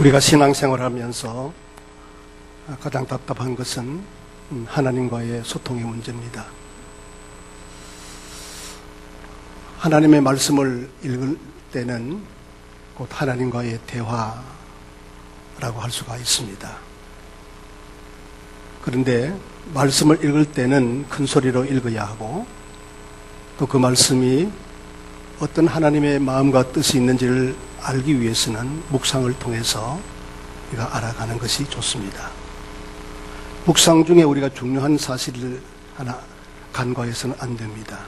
우리가 신앙생활을 하면서 가장 답답한 것은 하나님과의 소통의 문제입니다. 하나님의 말씀을 읽을 때는 곧 하나님과의 대화라고 할 수가 있습니다. 그런데 말씀을 읽을 때는 큰 소리로 읽어야 하고 또 그 말씀이 어떤 하나님의 마음과 뜻이 있는지를 알기 위해서는 묵상을 통해서 우리가 알아가는 것이 좋습니다. 묵상 중에 우리가 중요한 사실을 하나 간과해서는 안 됩니다.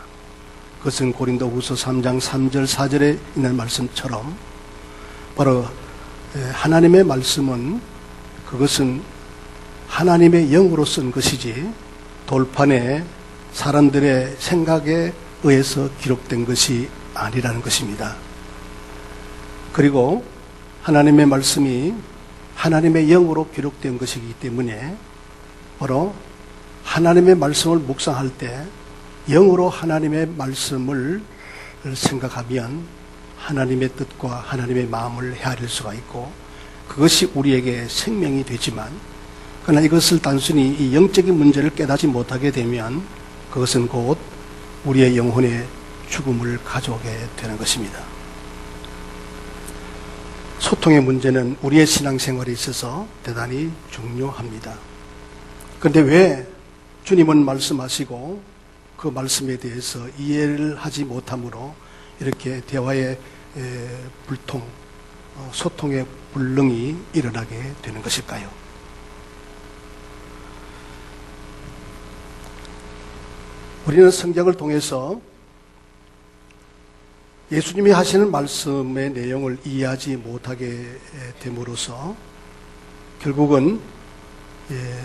그것은 고린도후서 3장 3절 4절에 있는 말씀처럼 바로 하나님의 말씀은 그것은 하나님의 영으로 쓴 것이지 돌판에 사람들의 생각에 의해서 기록된 것이 아니라는 것입니다. 그리고 하나님의 말씀이 하나님의 영으로 기록된 것이기 때문에 바로 하나님의 말씀을 묵상할 때 영으로 하나님의 말씀을 생각하면 하나님의 뜻과 하나님의 마음을 헤아릴 수가 있고 그것이 우리에게 생명이 되지만 그러나 이것을 단순히 이 영적인 문제를 깨닫지 못하게 되면 그것은 곧 우리의 영혼의 죽음을 가져오게 되는 것입니다. 소통의 문제는 우리의 신앙생활에 있어서 대단히 중요합니다. 그런데 왜 주님은 말씀하시고 그 말씀에 대해서 이해를 하지 못함으로 이렇게 대화의 불통, 소통의 불능이 일어나게 되는 것일까요? 우리는 성경을 통해서 예수님이 하시는 말씀의 내용을 이해하지 못하게 됨으로써 결국은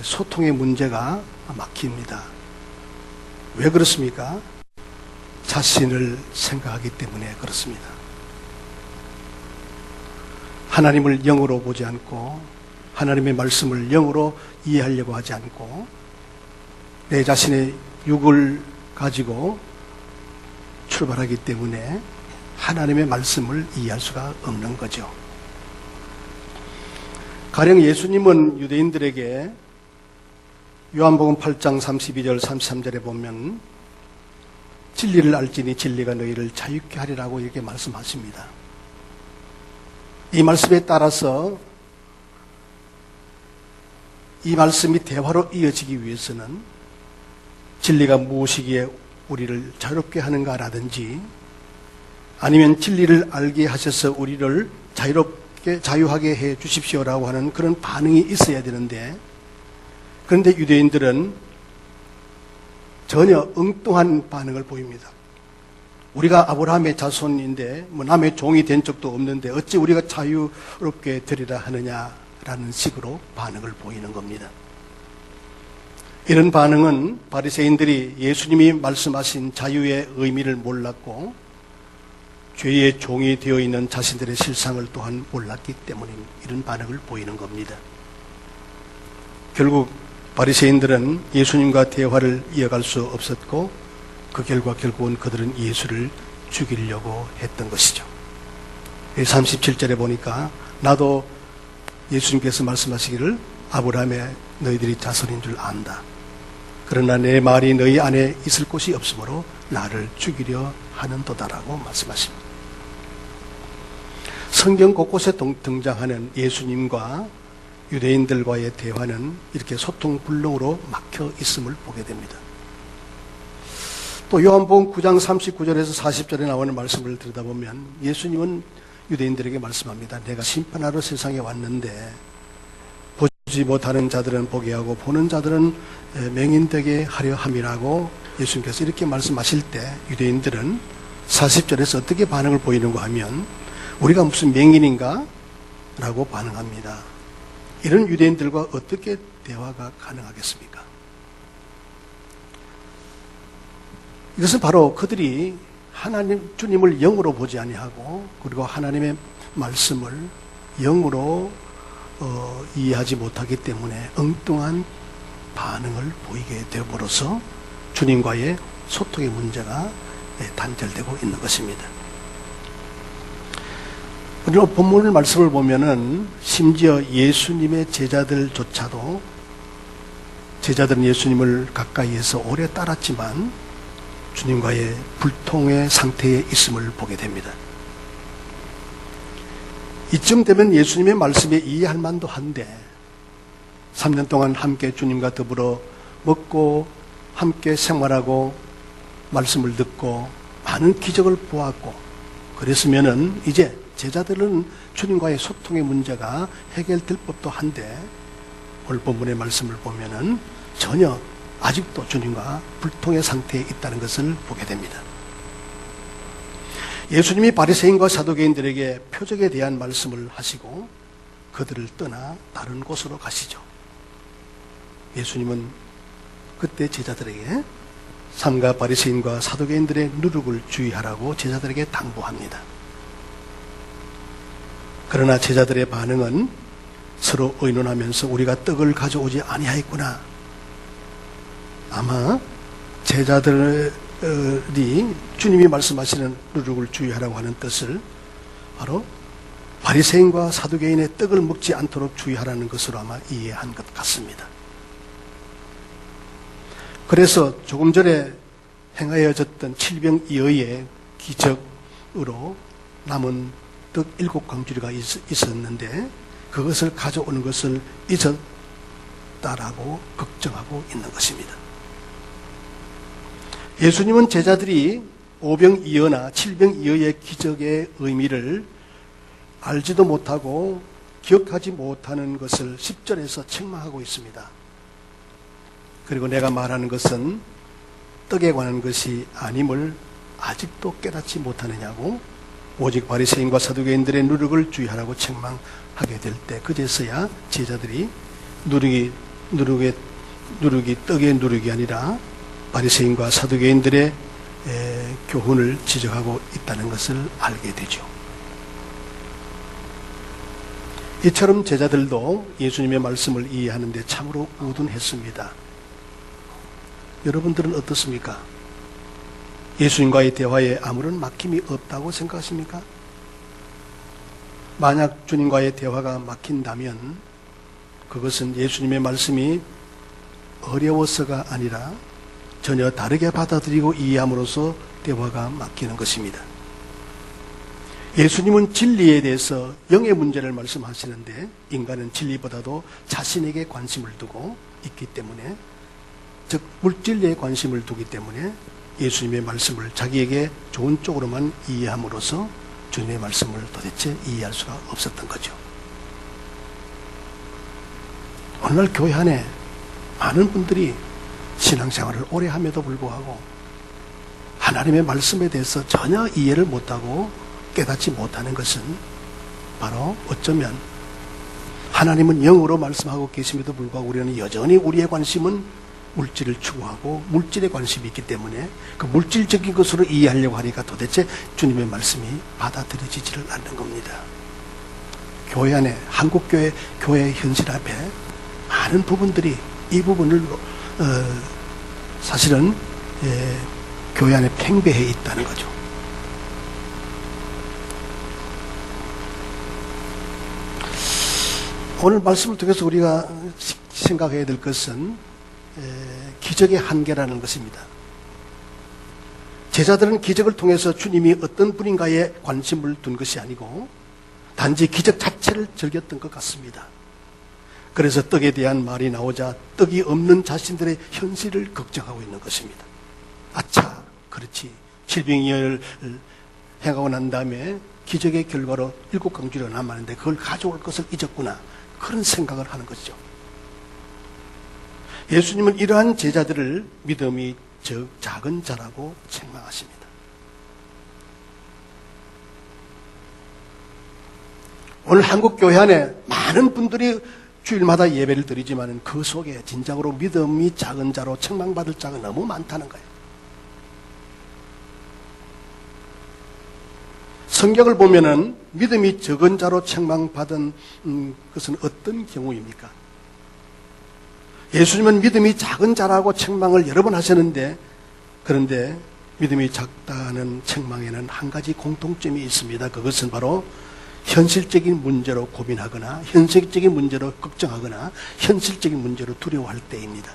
소통의 문제가 막힙니다. 왜 그렇습니까? 자신을 생각하기 때문에 그렇습니다. 하나님을 영으로 보지 않고 하나님의 말씀을 영으로 이해하려고 하지 않고 내 자신의 육을 가지고 출발하기 때문에 하나님의 말씀을 이해할 수가 없는 거죠. 가령 예수님은 유대인들에게 요한복음 8장 32절 33절에 보면 진리를 알지니 진리가 너희를 자유케 하리라고 이렇게 말씀하십니다. 이 말씀에 따라서 이 말씀이 대화로 이어지기 위해서는 진리가 무엇이기에 우리를 자유롭게 하는가라든지 아니면 진리를 알게 하셔서 우리를 자유하게 해 주십시오라고 하는 그런 반응이 있어야 되는데 그런데 유대인들은 전혀 엉뚱한 반응을 보입니다. 우리가 아브라함의 자손인데 남의 종이 된 적도 없는데 어찌 우리가 자유롭게 되리라 하느냐라는 식으로 반응을 보이는 겁니다. 이런 반응은 바리새인들이 예수님이 말씀하신 자유의 의미를 몰랐고 죄의 종이 되어 있는 자신들의 실상을 또한 몰랐기 때문에 이런 반응을 보이는 겁니다. 결국 바리새인들은 예수님과 대화를 이어갈 수 없었고 그 결과 결국은 그들은 예수를 죽이려고 했던 것이죠. 37절에 보니까 나도 예수님께서 말씀하시기를 아브라함의 너희들이 자손인 줄 안다. 그러나 내 말이 너희 안에 있을 곳이 없으므로 나를 죽이려 하는도다라고 말씀하십니다. 성경 곳곳에 등장하는 예수님과 유대인들과의 대화는 이렇게 소통불능으로 막혀 있음을 보게 됩니다. 또 요한복음 9장 39절에서 40절에 나오는 말씀을 들여다보면 예수님은 유대인들에게 말씀합니다. 내가 심판하러 세상에 왔는데 보지 못하는 자들은 보게 하고 보는 자들은 맹인되게 하려 함이라고 예수님께서 이렇게 말씀하실 때 유대인들은 40절에서 어떻게 반응을 보이는가 하면 우리가 무슨 맹인인가? 라고 반응합니다. 이런 유대인들과 어떻게 대화가 가능하겠습니까? 이것은 바로 그들이 하나님 주님을 영으로 보지 아니하고 그리고 하나님의 말씀을 영으로 이해하지 못하기 때문에 엉뚱한 반응을 보이게 되므로써 주님과의 소통의 문제가 단절되고 있는 것입니다. 그리고 본문 말씀을 보면은 심지어 예수님의 제자들조차도 제자들은 예수님을 가까이에서 오래 따랐지만 주님과의 불통의 상태에 있음을 보게 됩니다. 이쯤 되면 예수님의 말씀에 이해할 만도 한데 3년 동안 함께 주님과 더불어 먹고 함께 생활하고 말씀을 듣고 많은 기적을 보았고 그랬으면은 이제 제자들은 주님과의 소통의 문제가 해결될 법도 한데 오늘 본문의 말씀을 보면은 전혀 아직도 주님과 불통의 상태에 있다는 것을 보게 됩니다. 예수님이 바리새인과 사두개인들에게 표적에 대한 말씀을 하시고 그들을 떠나 다른 곳으로 가시죠. 예수님은 그때 제자들에게 삼가 바리새인과 사두개인들의 누룩을 주의하라고 제자들에게 당부합니다. 그러나 제자들의 반응은 서로 의논하면서 우리가 떡을 가져오지 아니하였구나. 아마 제자들이 주님이 말씀하시는 누룩을 주의하라고 하는 뜻을 바로 바리새인과 사두개인의 떡을 먹지 않도록 주의하라는 것으로 아마 이해한 것 같습니다. 그래서 조금 전에 행하여졌던 칠병이어의 기적으로 남은 떡 7광주리가 있었는데 그것을 가져오는 것을 잊었다라고 걱정하고 있는 것입니다. 예수님은 제자들이 오병이어나 칠병이어의 기적의 의미를 알지도 못하고 기억하지 못하는 것을 10절에서 책망하고 있습니다. 그리고 내가 말하는 것은 떡에 관한 것이 아님을 아직도 깨닫지 못하느냐고 오직 바리새인과 사두개인들의 누룩을 주의하라고 책망하게 될 때 그제서야 제자들이 누룩이 떡의 누룩이 아니라 바리새인과 사두개인들의 교훈을 지적하고 있다는 것을 알게 되죠. 이처럼 제자들도 예수님의 말씀을 이해하는데 참으로 우둔했습니다. 여러분들은 어떻습니까? 예수님과의 대화에 아무런 막힘이 없다고 생각하십니까? 만약 주님과의 대화가 막힌다면 그것은 예수님의 말씀이 어려워서가 아니라 전혀 다르게 받아들이고 이해함으로써 대화가 막히는 것입니다. 예수님은 진리에 대해서 영의 문제를 말씀하시는데 인간은 진리보다도 자신에게 관심을 두고 있기 때문에 즉 물질에 관심을 두기 때문에 예수님의 말씀을 자기에게 좋은 쪽으로만 이해함으로써 주님의 말씀을 도대체 이해할 수가 없었던 거죠. 오늘날 교회 안에 많은 분들이 신앙생활을 오래 함에도 불구하고 하나님의 말씀에 대해서 전혀 이해를 못하고 깨닫지 못하는 것은 바로 어쩌면 하나님은 영으로 말씀하고 계심에도 불구하고 우리는 여전히 우리의 관심은 물질을 추구하고 물질에 관심이 있기 때문에 그 물질적인 것으로 이해하려고 하니까 도대체 주님의 말씀이 받아들여지지를 않는 겁니다. 교회 안에 한국교회 교회 현실 앞에 많은 부분들이 이 부분을 사실은 교회 안에 팽배해 있다는 거죠. 오늘 말씀을 통해서 우리가 생각해야 될 것은 기적의 한계라는 것입니다. 제자들은 기적을 통해서 주님이 어떤 분인가에 관심을 둔 것이 아니고 단지 기적 자체를 즐겼던 것 같습니다. 그래서 떡에 대한 말이 나오자 떡이 없는 자신들의 현실을 걱정하고 있는 것입니다. 아차, 그렇지. 칠병이어를 행하고 난 다음에 기적의 결과로 7광주리가 남았는데 그걸 가져올 것을 잊었구나. 그런 생각을 하는 것이죠. 예수님은 이러한 제자들을 믿음이 작은 자라고 책망하십니다. 오늘 한국교회 안에 많은 분들이 주일마다 예배를 드리지만 그 속에 진정으로 믿음이 작은 자로 책망받을 자가 너무 많다는 거예요. 성경을 보면은 믿음이 적은 자로 책망받은 것은 어떤 경우입니까? 예수님은 믿음이 작은 자라고 책망을 여러 번 하셨는데 그런데 믿음이 작다는 책망에는 한 가지 공통점이 있습니다. 그것은 바로 현실적인 문제로 고민하거나 현실적인 문제로 걱정하거나 현실적인 문제로 두려워할 때입니다.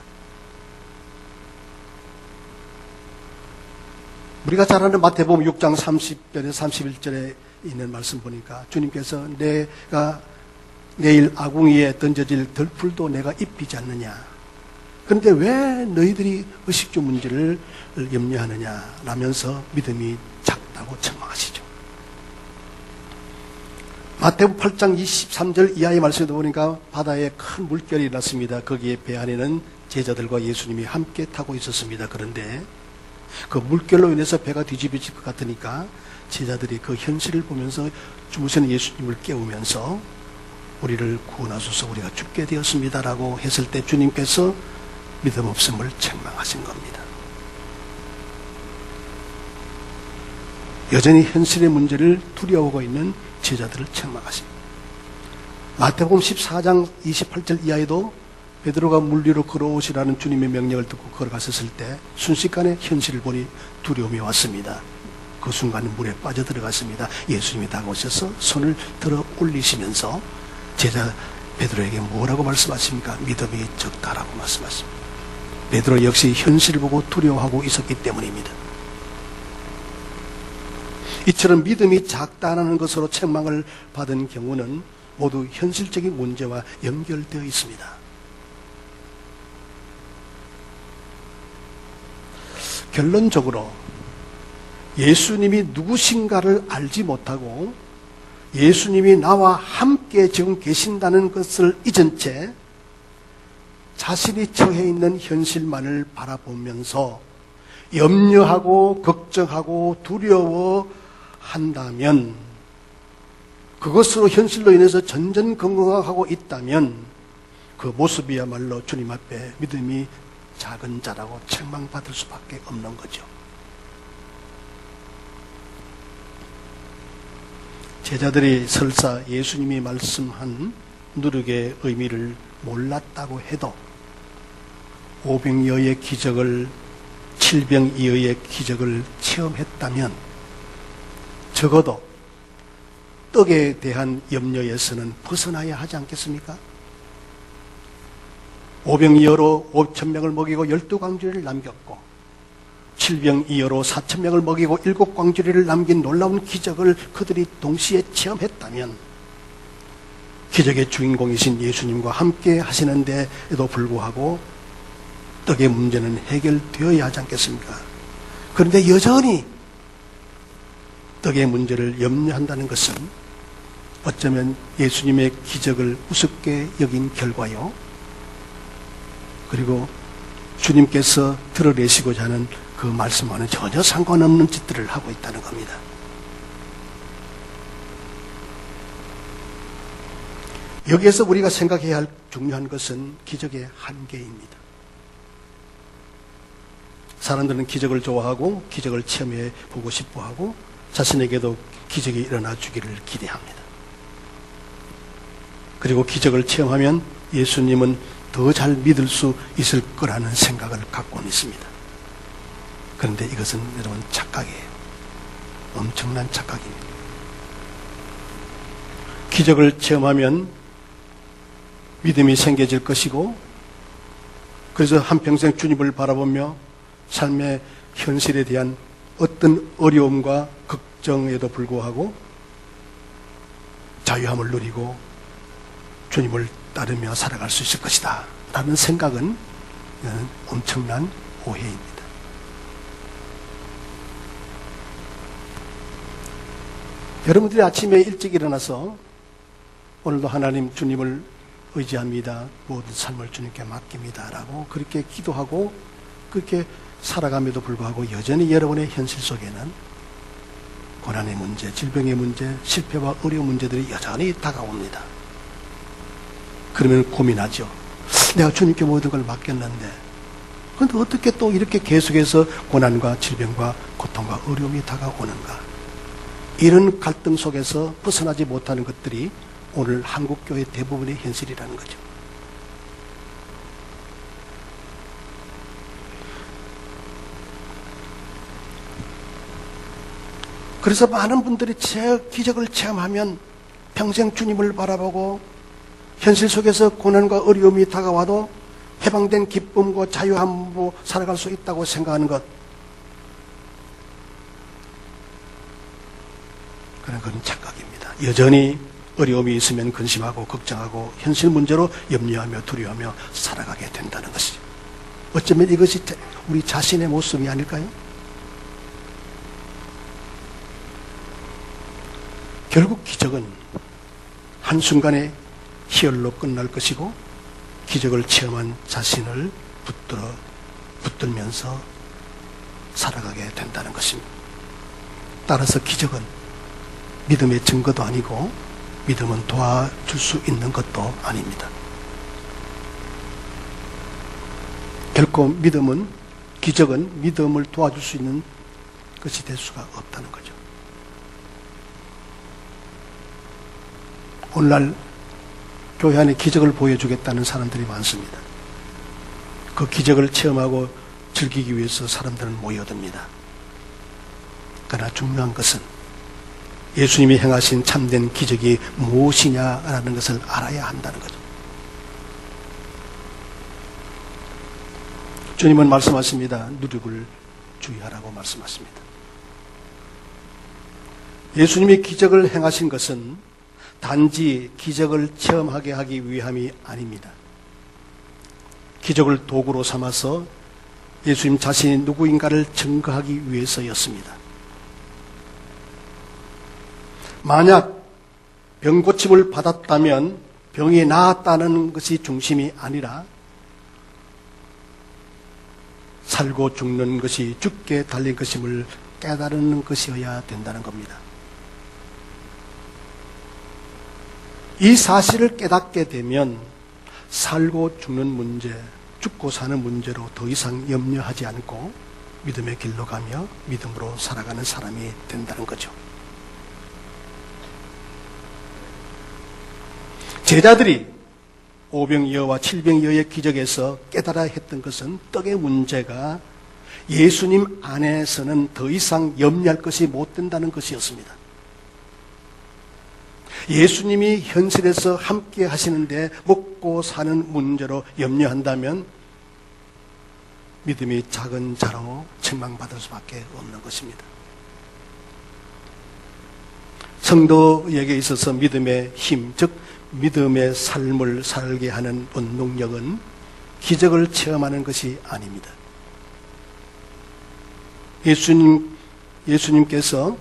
우리가 잘 아는 마태복음 6장 30절에 31절에 있는 말씀 보니까 주님께서 내가 내일 아궁이에 던져질 덜풀도 내가 입히지 않느냐. 그런데 왜 너희들이 의식주 문제를 염려하느냐 라면서 믿음이 작다고 책망하시죠. 마태복음 8장 23절 이하의 말씀도 보니까 바다에 큰 물결이 났습니다. 거기에 배 안에는 제자들과 예수님이 함께 타고 있었습니다. 그런데 그 물결로 인해서 배가 뒤집어질 것 같으니까 제자들이 그 현실을 보면서 주무시는 예수님을 깨우면서 우리를 구원하소서 우리가 죽게 되었습니다라고 했을 때 주님께서 믿음 없음을 책망하신 겁니다. 여전히 현실의 문제를 두려워하고 있는 제자들을 책망하십니다. 마태복음 14장 28절 이하에도 베드로가 물 위로 걸어오시라는 주님의 명령을 듣고 걸어갔었을 때 순식간에 현실을 보니 두려움이 왔습니다. 그 순간 물에 빠져들어갔습니다. 예수님이 다가오셔서 손을 들어 올리시면서 제자 베드로에게 뭐라고 말씀하십니까? 믿음이 적다라고 말씀하십니다. 베드로 역시 현실을 보고 두려워하고 있었기 때문입니다. 이처럼 믿음이 작다는 것으로 책망을 받은 경우는 모두 현실적인 문제와 연결되어 있습니다. 결론적으로 예수님이 누구신가를 알지 못하고 예수님이 나와 함께 지금 계신다는 것을 잊은 채 자신이 처해 있는 현실만을 바라보면서 염려하고 걱정하고 두려워한다면 그것으로 현실로 인해서 전전긍긍하고 있다면 그 모습이야말로 주님 앞에 믿음이 작은 자라고 책망받을 수밖에 없는 거죠. 제자들이 설사 예수님이 말씀한 누룩의 의미를 몰랐다고 해도 오병이어의 기적을 칠병이어의 기적을 체험했다면 적어도 떡에 대한 염려에서는 벗어나야 하지 않겠습니까? 오병이어로 5,000명을 먹이고 12광주리를 남겼고 칠병이어로 4,000명을 먹이고 7광주리를 남긴 놀라운 기적을 그들이 동시에 체험했다면 기적의 주인공이신 예수님과 함께 하시는 데에도 불구하고 떡의 문제는 해결되어야 하지 않겠습니까? 그런데 여전히 떡의 문제를 염려한다는 것은 어쩌면 예수님의 기적을 우습게 여긴 결과요. 그리고 주님께서 드러내시고자 하는 그 말씀과는 전혀 상관없는 짓들을 하고 있다는 겁니다. 여기에서 우리가 생각해야 할 중요한 것은 기적의 한계입니다. 사람들은 기적을 좋아하고 기적을 체험해 보고 싶어하고 자신에게도 기적이 일어나 주기를 기대합니다. 그리고 기적을 체험하면 예수님은 더 잘 믿을 수 있을 거라는 생각을 갖고는 있습니다. 그런데 이것은 여러분 착각이에요. 엄청난 착각입니다. 기적을 체험하면 믿음이 생겨질 것이고 그래서 한평생 주님을 바라보며 삶의 현실에 대한 어떤 어려움과 걱정에도 불구하고 자유함을 누리고 주님을 따르며 살아갈 수 있을 것이다 라는 생각은 엄청난 오해입니다. 여러분들이 아침에 일찍 일어나서 오늘도 하나님 주님을 의지합니다. 모든 삶을 주님께 맡깁니다 라고 그렇게 기도하고 그렇게 살아감에도 불구하고 여전히 여러분의 현실 속에는 고난의 문제, 질병의 문제, 실패와 어려운 문제들이 여전히 다가옵니다. 그러면 고민하죠. 내가 주님께 모든 걸 맡겼는데 그런데 어떻게 또 이렇게 계속해서 고난과 질병과 고통과 어려움이 다가오는가. 이런 갈등 속에서 벗어나지 못하는 것들이 오늘 한국교회 대부분의 현실이라는 거죠. 그래서 많은 분들이 기적을 체험하면 평생 주님을 바라보고 현실 속에서 고난과 어려움이 다가와도 해방된 기쁨과 자유함으로 살아갈 수 있다고 생각하는 것, 그런 건 착각입니다. 여전히 어려움이 있으면 근심하고 걱정하고 현실 문제로 염려하며 두려워하며 살아가게 된다는 것이죠. 어쩌면 이것이 우리 자신의 모습이 아닐까요? 결국 기적은 한순간에 희열로 끝날 것이고 기적을 체험한 자신을 붙들면서 살아가게 된다는 것입니다. 따라서 기적은 믿음의 증거도 아니고 믿음은 도와줄 수 있는 것도 아닙니다. 결코 기적은 믿음을 도와줄 수 있는 것이 될 수가 없다는 거죠. 오늘날 교회 안에 기적을 보여주겠다는 사람들이 많습니다. 그 기적을 체험하고 즐기기 위해서 사람들은 모여듭니다. 그러나 중요한 것은 예수님이 행하신 참된 기적이 무엇이냐라는 것을 알아야 한다는 거죠. 주님은 말씀하십니다. 누룩을 주의하라고 말씀하십니다. 예수님이 기적을 행하신 것은 단지 기적을 체험하게 하기 위함이 아닙니다. 기적을 도구로 삼아서 예수님 자신이 누구인가를 증거하기 위해서였습니다. 만약 병고침을 받았다면 병이 나았다는 것이 중심이 아니라 살고 죽는 것이 죽게 달린 것임을 깨달은 것이어야 된다는 겁니다. 이 사실을 깨닫게 되면 살고 죽는 문제, 죽고 사는 문제로 더 이상 염려하지 않고 믿음의 길로 가며 믿음으로 살아가는 사람이 된다는 거죠. 제자들이 오병이어와 칠병이어의 기적에서 깨달아 했던 것은 떡의 문제가 예수님 안에서는 더 이상 염려할 것이 못 된다는 것이었습니다. 예수님이 현실에서 함께 하시는데 먹고 사는 문제로 염려한다면 믿음이 작은 자로 책망받을 수밖에 없는 것입니다. 성도에게 있어서 믿음의 힘, 즉 믿음의 삶을 살게 하는 원동력은 기적을 체험하는 것이 아닙니다. 예수님께서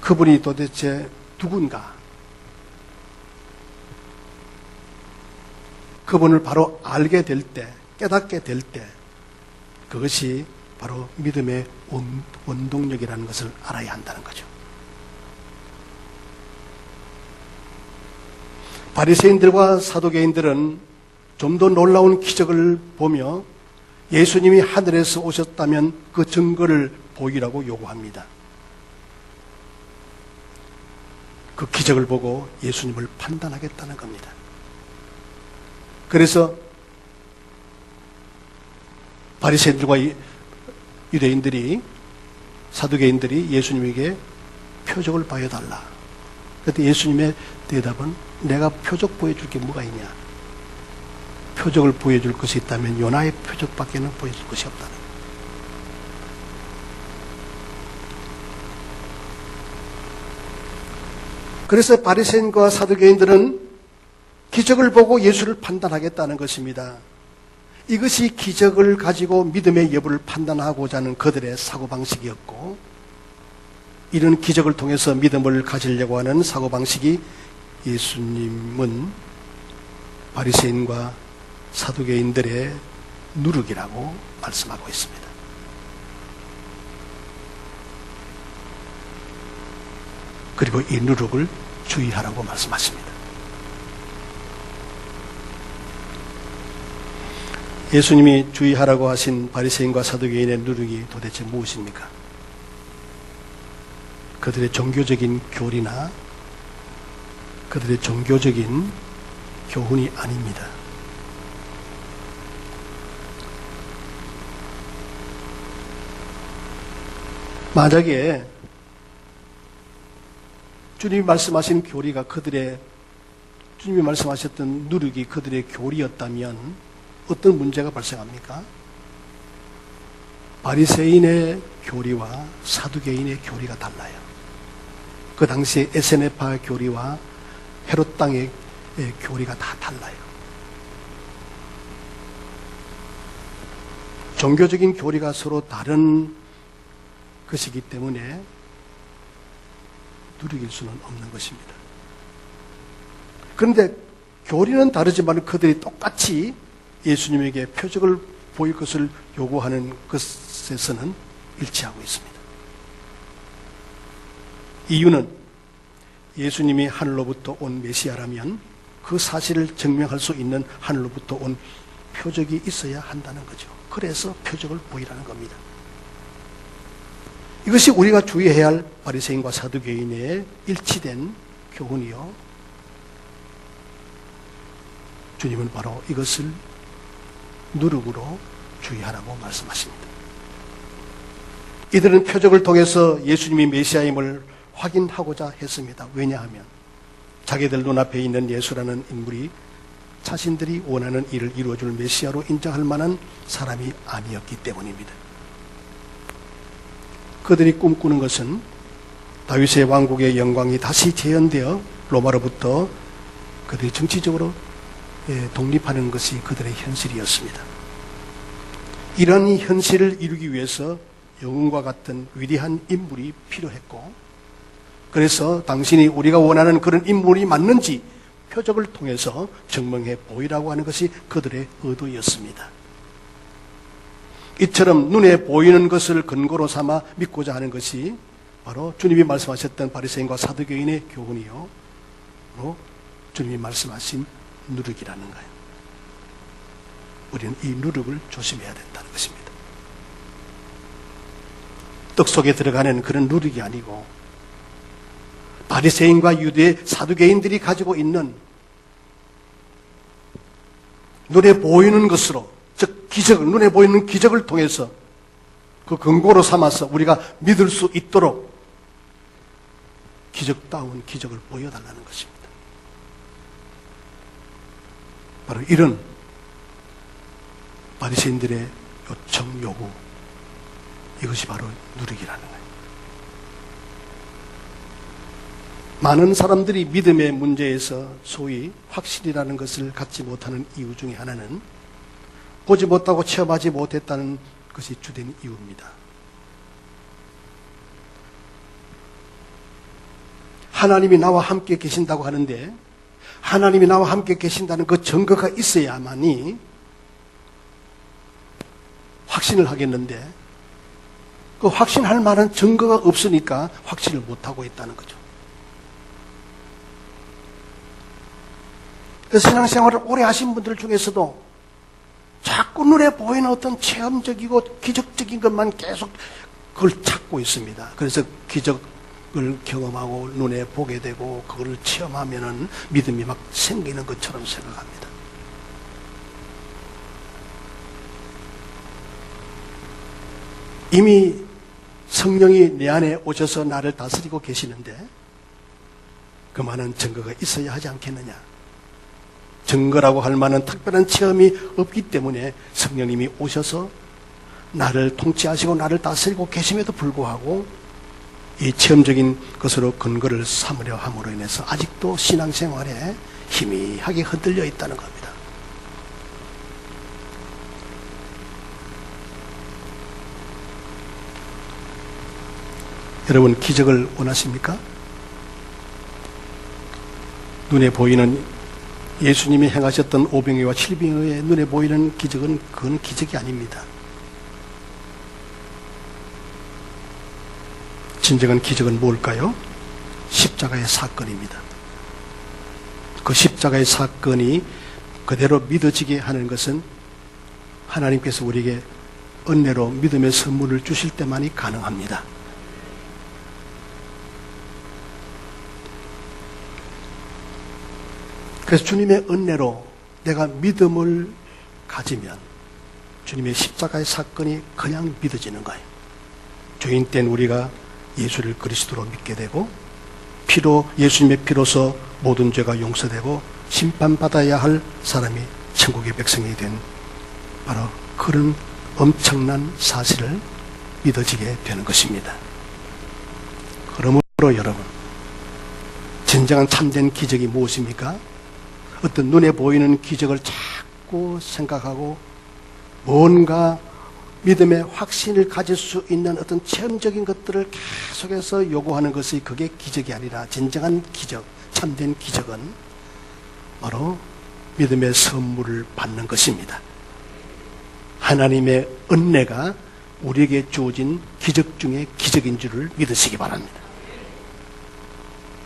그분이 도대체 누군가? 그분을 바로 알게 될 때, 깨닫게 될 때, 그것이 바로 믿음의 원동력이라는 것을 알아야 한다는 거죠. 바리새인들과 사두개인들은 좀 더 놀라운 기적을 보며 예수님이 하늘에서 오셨다면 그 증거를 보이라고 요구합니다. 그 기적을 보고 예수님을 판단하겠다는 겁니다. 그래서 바리새인들과 유대인들이, 사두개인들이 예수님에게 표적을 보여달라. 그때 예수님의 대답은 내가 표적 보여줄 게 뭐가 있냐? 표적을 보여줄 것이 있다면 요나의 표적밖에는 보여줄 것이 없다는 거예요. 그래서 바리새인과 사두개인들은 기적을 보고 예수를 판단하겠다는 것입니다. 이것이 기적을 가지고 믿음의 여부를 판단하고자 하는 그들의 사고방식이었고, 이런 기적을 통해서 믿음을 가지려고 하는 사고방식이 예수님은 바리새인과 사두개인들의 누룩이라고 말씀하고 있습니다. 그리고 이 누룩을 주의하라고 말씀하십니다. 예수님이 주의하라고 하신 바리새인과 사두개인의 누룩이 도대체 무엇입니까? 그들의 종교적인 교리나 그들의 종교적인 교훈이 아닙니다. 만약에 주님이 말씀하신 교리가 주님이 말씀하셨던 누룩이 그들의 교리였다면 어떤 문제가 발생합니까? 바리새인의 교리와 사두개인의 교리가 달라요. 그 당시에 에세네파 교리와 헤롯 땅의 교리가 다 달라요. 종교적인 교리가 서로 다른 것이기 때문에 누룩일 수는 없는 것입니다. 그런데 교리는 다르지만 그들이 똑같이 예수님에게 표적을 보일 것을 요구하는 것에서는 일치하고 있습니다. 이유는 예수님이 하늘로부터 온 메시아라면 그 사실을 증명할 수 있는 하늘로부터 온 표적이 있어야 한다는 거죠. 그래서 표적을 보이라는 겁니다. 이것이 우리가 주의해야 할 바리새인과 사두개인의 일치된 교훈이요. 주님은 바로 이것을 누룩으로 주의하라고 말씀하십니다. 이들은 표적을 통해서 예수님이 메시아임을 확인하고자 했습니다. 왜냐하면 자기들 눈앞에 있는 예수라는 인물이 자신들이 원하는 일을 이루어줄 메시아로 인정할 만한 사람이 아니었기 때문입니다. 그들이 꿈꾸는 것은 다윗의 왕국의 영광이 다시 재현되어 로마로부터 그들이 정치적으로 독립하는 것이 그들의 현실이었습니다. 이러한 현실을 이루기 위해서 영웅과 같은 위대한 인물이 필요했고, 그래서 당신이 우리가 원하는 그런 인물이 맞는지 표적을 통해서 증명해 보이라고 하는 것이 그들의 의도였습니다. 이처럼 눈에 보이는 것을 근거로 삼아 믿고자 하는 것이 바로 주님이 말씀하셨던 바리새인과 사두개인의 교훈이요, 바로 주님이 말씀하신 누룩이라는 거예요. 우리는 이 누룩을 조심해야 된다는 것입니다. 떡 속에 들어가는 그런 누룩이 아니고 바리새인과 유대 사두개인들이 가지고 있는 눈에 보이는 것으로, 즉 기적을, 눈에 보이는 기적을 통해서 그 근거로 삼아서 우리가 믿을 수 있도록 기적다운 기적을 보여달라는 것입니다. 바로 이런 바리새인들의 요청, 요구, 이것이 바로 누룩이라는 거예요. 많은 사람들이 믿음의 문제에서 소위 확신이라는 것을 갖지 못하는 이유 중에 하나는 보지 못하고 체험하지 못했다는 것이 주된 이유입니다. 하나님이 나와 함께 계신다고 하는데 하나님이 나와 함께 계신다는 그 증거가 있어야만이 확신을 하겠는데 그 확신할 만한 증거가 없으니까 확신을 못하고 있다는 거죠. 그 신앙생활을 오래 하신 분들 중에서도 자꾸 눈에 보이는 어떤 체험적이고 기적적인 것만 계속 그걸 찾고 있습니다. 그래서 기적을 경험하고 눈에 보게 되고 그걸 체험하면은 믿음이 막 생기는 것처럼 생각합니다. 이미 성령이 내 안에 오셔서 나를 다스리고 계시는데 그 많은 증거가 있어야 하지 않겠느냐. 증거라고 할 만한 특별한 체험이 없기 때문에 성령님이 오셔서 나를 통치하시고 나를 다스리고 계심에도 불구하고 이 체험적인 것으로 근거를 삼으려 함으로 인해서 아직도 신앙생활에 희미하게 흔들려 있다는 겁니다. 여러분, 기적을 원하십니까? 눈에 보이는 예수님이 행하셨던 오병이와 칠병이의 눈에 보이는 기적은 그건 기적이 아닙니다. 진정한 기적은 뭘까요? 십자가의 사건입니다. 그 십자가의 사건이 그대로 믿어지게 하는 것은 하나님께서 우리에게 은혜로 믿음의 선물을 주실 때만이 가능합니다. 그래서 주님의 은혜로 내가 믿음을 가지면 주님의 십자가의 사건이 그냥 믿어지는 거예요. 죄인 땐 우리가 예수를 그리스도로 믿게 되고 피로, 예수님의 피로서 모든 죄가 용서되고 심판받아야 할 사람이 천국의 백성이 된 바로 그런 엄청난 사실을 믿어지게 되는 것입니다. 그러므로 여러분, 진정한 참된 기적이 무엇입니까? 어떤 눈에 보이는 기적을 자꾸 생각하고 뭔가 믿음의 확신을 가질 수 있는 어떤 체험적인 것들을 계속해서 요구하는 것이 그게 기적이 아니라 진정한 기적, 참된 기적은 바로 믿음의 선물을 받는 것입니다. 하나님의 은혜가 우리에게 주어진 기적 중에 기적인 줄을 믿으시기 바랍니다.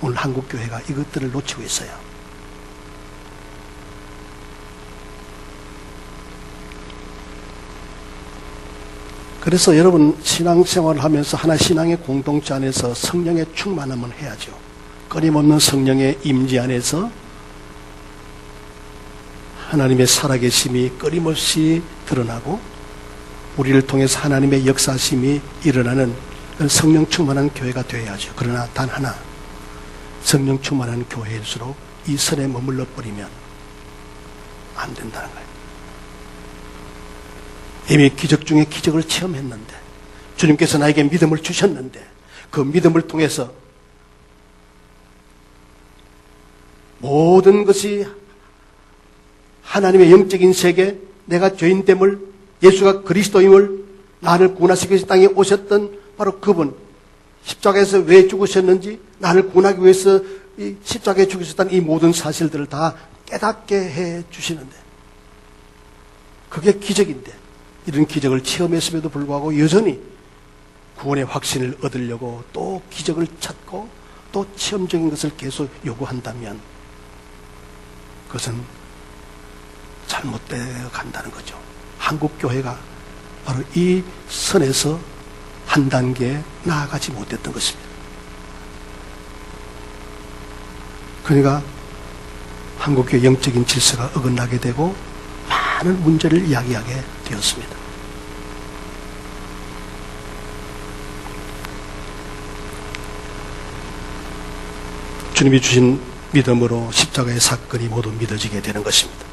오늘 한국교회가 이것들을 놓치고 있어요. 그래서 여러분 신앙생활을 하면서 하나 신앙의 공동체 안에서 성령의 충만함을 해야죠. 끊임없는 성령의 임재 안에서 하나님의 살아계심이 끊임없이 드러나고 우리를 통해서 하나님의 역사심이 일어나는 성령 충만한 교회가 되어야죠. 그러나 단 하나, 성령 충만한 교회일수록 이 선에 머물러 버리면 안 된다는 거예요. 이미 기적 중에 기적을 체험했는데 주님께서 나에게 믿음을 주셨는데 그 믿음을 통해서 모든 것이 하나님의 영적인 세계, 내가 죄인됨을, 예수가 그리스도임을, 나를 구원하시기 위해서 땅에 오셨던 바로 그분, 십자가에서 왜 죽으셨는지, 나를 구원하기 위해서 이 십자가에 죽으셨다는 이 모든 사실들을 다 깨닫게 해 주시는데 그게 기적인데 이런 기적을 체험했음에도 불구하고 여전히 구원의 확신을 얻으려고 또 기적을 찾고 또 체험적인 것을 계속 요구한다면 그것은 잘못되어 간다는 거죠. 한국교회가 바로 이 선에서 한 단계 나아가지 못했던 것입니다. 그러니까 한국교회 영적인 질서가 어긋나게 되고 많은 문제를 이야기하게 되었습니다. 주님이 주신 믿음으로 십자가의 사건이 모두 믿어지게 되는 것입니다.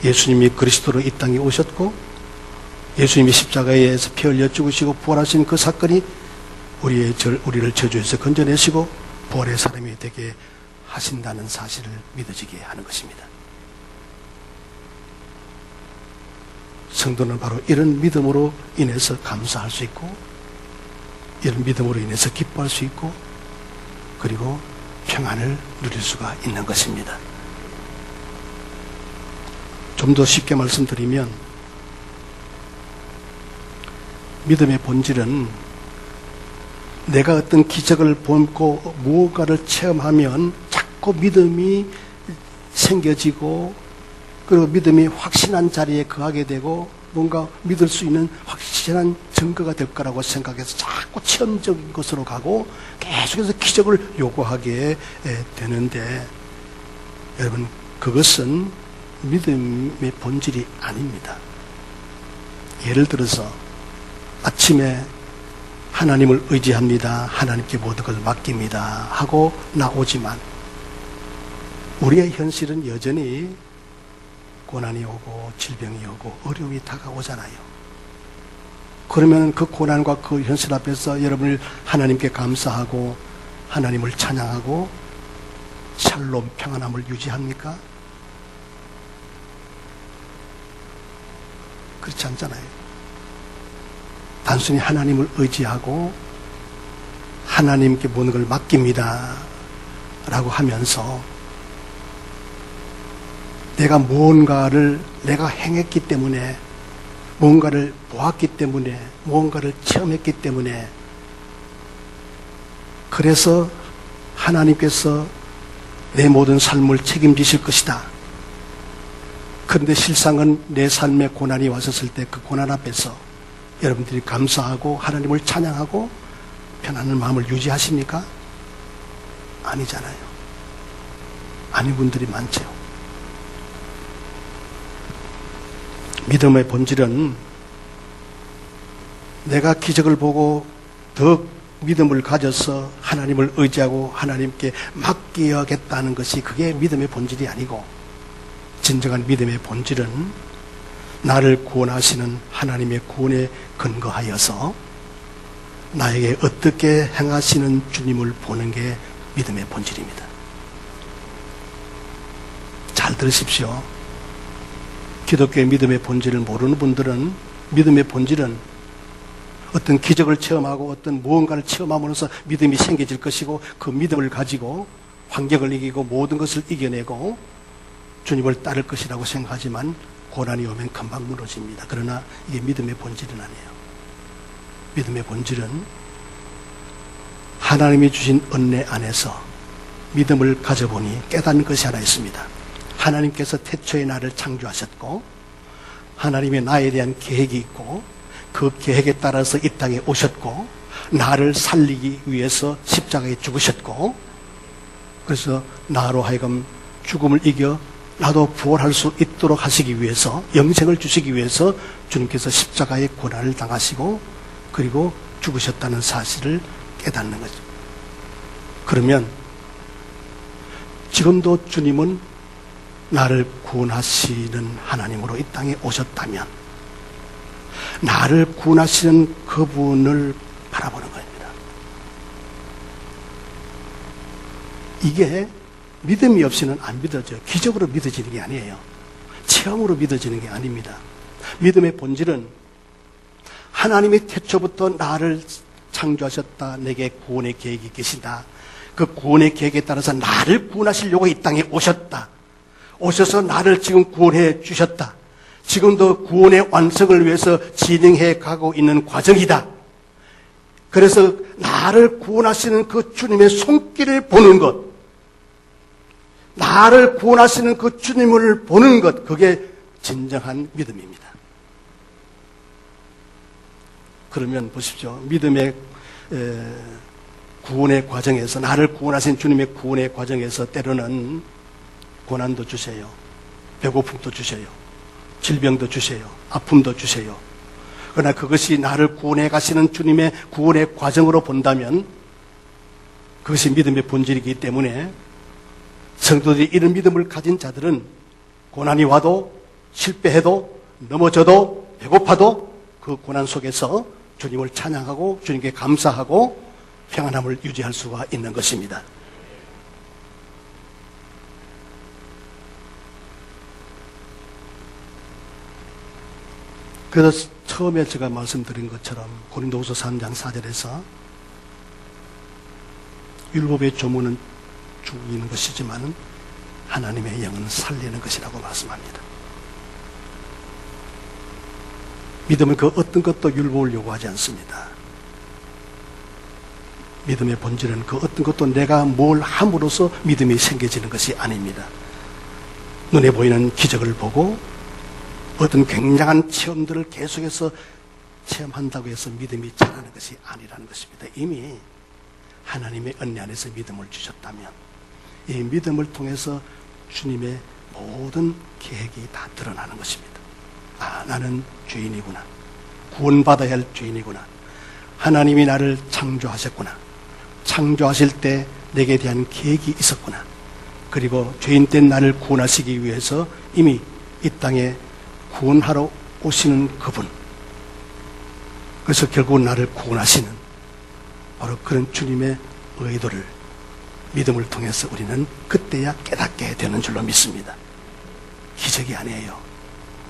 예수님이 그리스도로 이 땅에 오셨고 예수님이 십자가에서 피 흘려 죽으시고 부활하신 그 사건이 우리를 저주에서 건져내시고 부활의 사람이 되게 하신다는 사실을 믿어지게 하는 것입니다. 성도는 바로 이런 믿음으로 인해서 감사할 수 있고 이런 믿음으로 인해서 기뻐할 수 있고 그리고 평안을 누릴 수가 있는 것입니다. 좀 더 쉽게 말씀드리면 믿음의 본질은 내가 어떤 기적을 보고 무언가를 체험하면 자꾸 믿음이 생겨지고 그리고 믿음이 확신한 자리에 거하게 되고 뭔가 믿을 수 있는 확실한 증거가 될 거라고 생각해서 자꾸 체험적인 것으로 가고 계속해서 기적을 요구하게 되는데 여러분 그것은 믿음의 본질이 아닙니다. 예를 들어서 아침에 하나님을 의지합니다. 하나님께 모든 것을 맡깁니다. 하고 나오지만 우리의 현실은 여전히 고난이 오고 질병이 오고 어려움이 다가오잖아요. 그러면 그 고난과 그 현실 앞에서 여러분을 하나님께 감사하고 하나님을 찬양하고 샬롬 평안함을 유지합니까? 그렇지 않잖아요. 단순히 하나님을 의지하고 하나님께 모든 걸 맡깁니다 라고 하면서 내가 무언가를 내가 행했기 때문에 무언가를 보았기 때문에 무언가를 체험했기 때문에 그래서 하나님께서 내 모든 삶을 책임지실 것이다. 그런데 실상은 내 삶에 고난이 왔었을 때 그 고난 앞에서 여러분들이 감사하고 하나님을 찬양하고 편안한 마음을 유지하십니까? 아니잖아요. 아닌 분들이 많죠. 믿음의 본질은 내가 기적을 보고 더 믿음을 가져서 하나님을 의지하고 하나님께 맡기야겠다는 것이 그게 믿음의 본질이 아니고, 진정한 믿음의 본질은 나를 구원하시는 하나님의 구원에 근거하여서 나에게 어떻게 행하시는 주님을 보는 게 믿음의 본질입니다. 잘 들으십시오. 기독교의 믿음의 본질을 모르는 분들은 믿음의 본질은 어떤 기적을 체험하고 어떤 무언가를 체험함으로써 믿음이 생겨질 것이고, 그 믿음을 가지고 환경을 이기고 모든 것을 이겨내고 주님을 따를 것이라고 생각하지만 고난이 오면 금방 무너집니다. 그러나 이게 믿음의 본질은 아니에요. 믿음의 본질은 하나님이 주신 은혜 안에서 믿음을 가져보니 깨닫는 것이 하나 있습니다. 하나님께서 태초에 나를 창조하셨고 하나님의 나에 대한 계획이 있고 그 계획에 따라서 이 땅에 오셨고 나를 살리기 위해서 십자가에 죽으셨고, 그래서 나로 하여금 죽음을 이겨 나도 부활할 수 있도록 하시기 위해서, 영생을 주시기 위해서 주님께서 십자가의 고난을 당하시고 그리고 죽으셨다는 사실을 깨닫는 거죠. 그러면 지금도 주님은 나를 구원하시는 하나님으로 이 땅에 오셨다면 나를 구원하시는 그분을 바라보는 겁니다. 이게 믿음이 없이는 안 믿어져요. 기적으로 믿어지는 게 아니에요. 체험으로 믿어지는 게 아닙니다. 믿음의 본질은 하나님이 태초부터 나를 창조하셨다. 내게 구원의 계획이 계시다. 그 구원의 계획에 따라서 나를 구원하시려고 이 땅에 오셨다. 오셔서 나를 지금 구원해 주셨다. 지금도 구원의 완성을 위해서 진행해 가고 있는 과정이다. 그래서 나를 구원하시는 그 주님의 손길을 보는 것, 나를 구원하시는 그 주님을 보는 것, 그게 진정한 믿음입니다. 그러면 보십시오. 믿음의 구원의 과정에서, 나를 구원하신 주님의 구원의 과정에서 때로는 고난도 주세요. 배고픔도 주세요. 질병도 주세요. 아픔도 주세요. 그러나 그것이 나를 구원해 가시는 주님의 구원의 과정으로 본다면 그것이 믿음의 본질이기 때문에 성도들이 이런 믿음을 가진 자들은 고난이 와도 실패해도 넘어져도 배고파도 그 고난 속에서 주님을 찬양하고 주님께 감사하고 평안함을 유지할 수가 있는 것입니다. 그래서 처음에 제가 말씀드린 것처럼 고린도후서 3장 4절에서 율법의 조문은 죽이는 것이지만 하나님의 영은 살리는 것이라고 말씀합니다. 믿음은 그 어떤 것도 율법을 요구하지 않습니다. 믿음의 본질은 그 어떤 것도 내가 뭘 함으로써 믿음이 생겨지는 것이 아닙니다. 눈에 보이는 기적을 보고 어떤 굉장한 체험들을 계속해서 체험한다고 해서 믿음이 자라는 것이 아니라는 것입니다. 이미 하나님의 은혜 안에서 믿음을 주셨다면 이 믿음을 통해서 주님의 모든 계획이 다 드러나는 것입니다. 아, 나는 죄인이구나. 구원받아야 할 죄인이구나. 하나님이 나를 창조하셨구나. 창조하실 때 내게 대한 계획이 있었구나. 그리고 죄인된 나를 구원하시기 위해서 이미 이 땅에 구원하러 오시는 그분, 그래서 결국은 나를 구원하시는 바로 그런 주님의 의도를 믿음을 통해서 우리는 그때야 깨닫게 되는 줄로 믿습니다. 기적이 아니에요.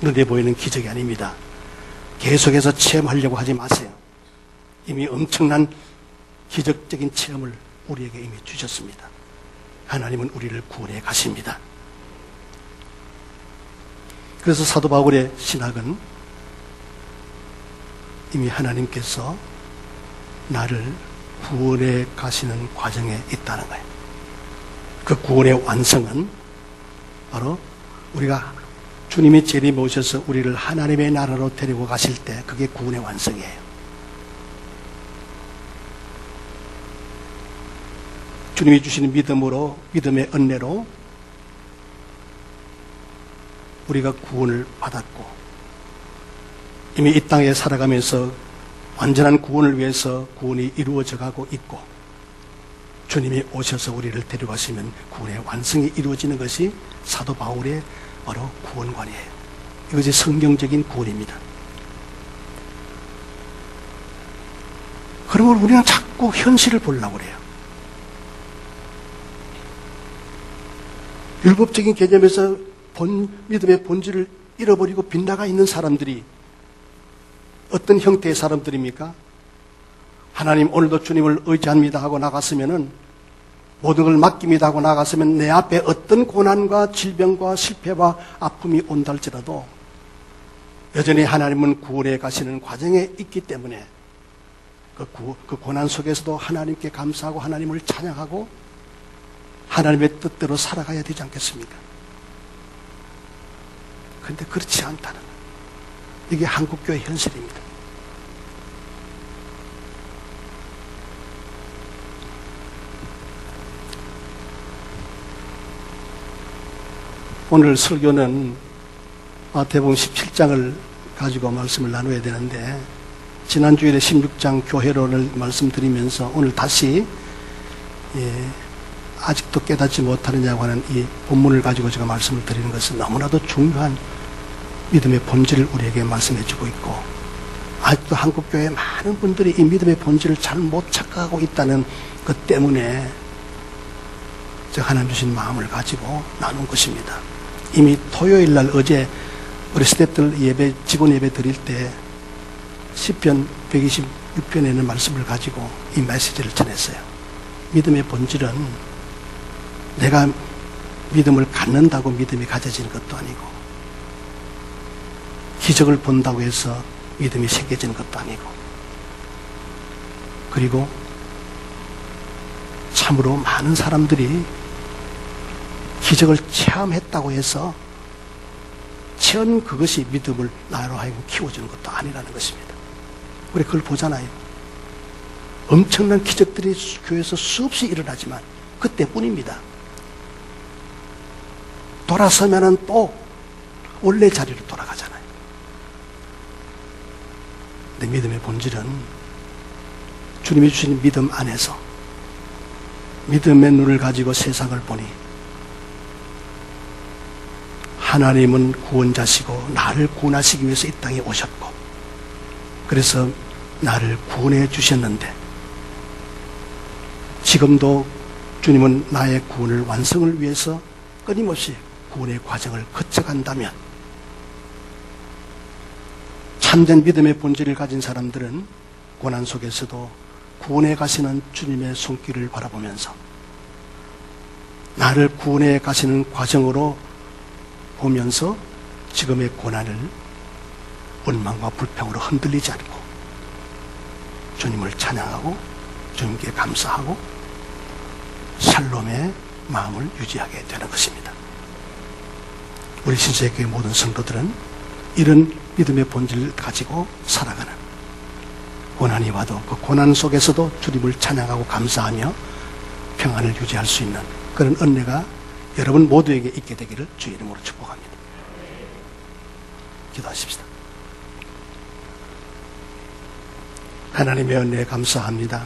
눈에 보이는 기적이 아닙니다. 계속해서 체험하려고 하지 마세요. 이미 엄청난 기적적인 체험을 우리에게 이미 주셨습니다. 하나님은 우리를 구원해 가십니다. 그래서 사도 바울의 신학은 이미 하나님께서 나를 구원해 가시는 과정에 있다는 거예요. 그 구원의 완성은 바로 우리가 주님이 재림에 오셔서 우리를 하나님의 나라로 데리고 가실 때 그게 구원의 완성이에요. 주님이 주시는 믿음으로, 믿음의 은혜로 우리가 구원을 받았고 이미 이 땅에 살아가면서 완전한 구원을 위해서 구원이 이루어져 가고 있고, 주님이 오셔서 우리를 데려가시면 구원의 완성이 이루어지는 것이 사도 바울의 바로 구원관이에요. 이것이 성경적인 구원입니다. 그러면 우리는 자꾸 현실을 보려고 그래요. 율법적인 개념에서 믿음의 본질을 잃어버리고 빗나가 있는 사람들이 어떤 형태의 사람들입니까? 하나님 오늘도 주님을 의지합니다 하고 나갔으면은, 모든 걸 맡깁니다 하고 나갔으면 내 앞에 어떤 고난과 질병과 실패와 아픔이 온다 할지라도 여전히 하나님은 구원해 가시는 과정에 있기 때문에 그 고난 속에서도 하나님께 감사하고 하나님을 찬양하고 하나님의 뜻대로 살아가야 되지 않겠습니까? 그런데 그렇지 않다는, 이게 한국교회 현실입니다. 오늘 설교는 마태복음 17장을 가지고 말씀을 나눠야 되는데, 지난 주일에 16장 교회론을 말씀드리면서 오늘 다시 아직도 깨닫지 못하느냐고 하는 이 본문을 가지고 제가 말씀을 드리는 것은 너무나도 중요한 믿음의 본질을 우리에게 말씀해 주고 있고, 아직도 한국교회 많은 분들이 이 믿음의 본질을 잘 못 착각하고 있다는 것 때문에 제가 하나님 주신 마음을 가지고 나눈 것입니다. 이미 토요일 날 어제 우리 스태프들 예배, 직원 예배 드릴 때 시편 126편에 있는 말씀을 가지고 이 메시지를 전했어요. 믿음의 본질은 내가 믿음을 갖는다고 믿음이 가져지는 것도 아니고, 기적을 본다고 해서 믿음이 새겨지는 것도 아니고, 그리고 참으로 많은 사람들이 기적을 체험했다고 해서 체험 그것이 믿음을 나로 하여금 키워주는 것도 아니라는 것입니다. 우리 그걸 보잖아요. 엄청난 기적들이 교회에서 수없이 일어나지만 그때뿐입니다. 돌아서면은 또 원래 자리로 돌아가잖아요. 근데 믿음의 본질은 주님이 주신 믿음 안에서 믿음의 눈을 가지고 세상을 보니 하나님은 구원자시고 나를 구원하시기 위해서 이 땅에 오셨고, 그래서 나를 구원해 주셨는데 지금도 주님은 나의 구원을 완성을 위해서 끊임없이 구원의 과정을 거쳐간다면, 참된 믿음의 본질을 가진 사람들은 고난 속에서도 구원해 가시는 주님의 손길을 바라보면서 나를 구원해 가시는 과정으로 보면서 지금의 고난을 원망과 불평으로 흔들리지 않고 주님을 찬양하고 주님께 감사하고 샬롬의 마음을 유지하게 되는 것입니다. 우리 신세교회 모든 성도들은 이런 믿음의 본질을 가지고 살아가는, 고난이 와도 그 고난 속에서도 주님을 찬양하고 감사하며 평안을 유지할 수 있는 그런 은혜가 여러분 모두에게 있게 되기를 주의 이름으로 축복합니다. 기도하십시다. 하나님의 은혜에 감사합니다.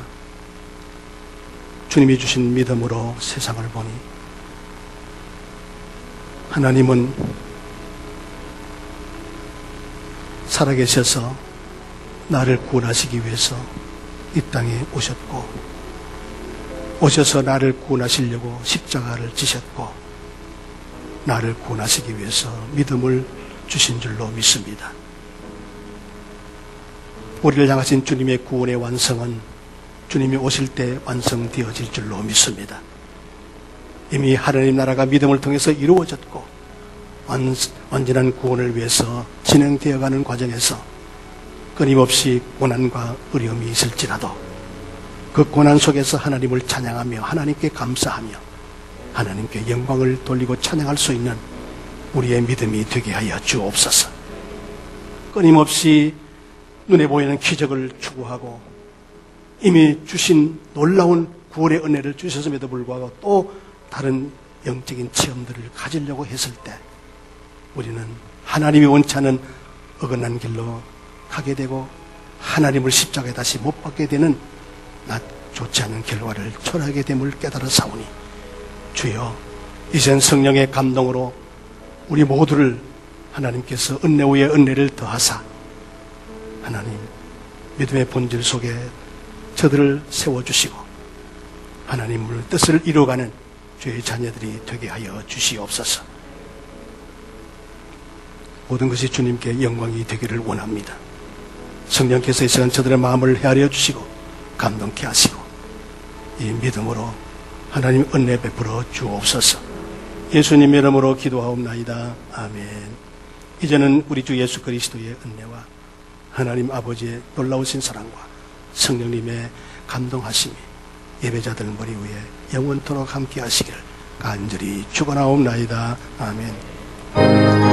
주님이 주신 믿음으로 세상을 보니 하나님은 살아계셔서 나를 구원하시기 위해서 이 땅에 오셨고, 오셔서 나를 구원하시려고 십자가를 지셨고, 나를 구원하시기 위해서 믿음을 주신 줄로 믿습니다. 우리를 향하신 주님의 구원의 완성은 주님이 오실 때 완성되어질 줄로 믿습니다. 이미 하나님 나라가 믿음을 통해서 이루어졌고, 완전한 구원을 위해서 진행되어가는 과정에서 끊임없이 고난과 어려움이 있을지라도 그 고난 속에서 하나님을 찬양하며 하나님께 감사하며 하나님께 영광을 돌리고 찬양할 수 있는 우리의 믿음이 되게 하여 주옵소서. 끊임없이 눈에 보이는 기적을 추구하고 이미 주신 놀라운 구원의 은혜를 주셨음에도 불구하고 또 다른 영적인 체험들을 가지려고 했을 때 우리는 하나님이 원치 않은 어긋난 길로 가게 되고 하나님을 십자가에 다시 못 박게 되는 나 좋지 않은 결과를 초래하게 됨을 깨달아 사오니 주여 이젠 성령의 감동으로 우리 모두를 하나님께서 은혜 위에 은혜를 더하사 하나님 믿음의 본질 속에 저들을 세워주시고 하나님의 뜻을 이루어가는 주의 자녀들이 되게 하여 주시옵소서. 모든 것이 주님께 영광이 되기를 원합니다. 성령께서 이 시간 저들의 마음을 헤아려 주시고 감동케 하시고 이 믿음으로 하나님 은혜 베풀어 주옵소서. 예수님 이름으로 기도하옵나이다. 아멘. 이제는 우리 주 예수 그리스도의 은혜와 하나님 아버지의 놀라우신 사랑과 성령님의 감동하심이 예배자들 머리 위에 영원토록 함께 하시기를 간절히 축원하옵나이다. 아멘.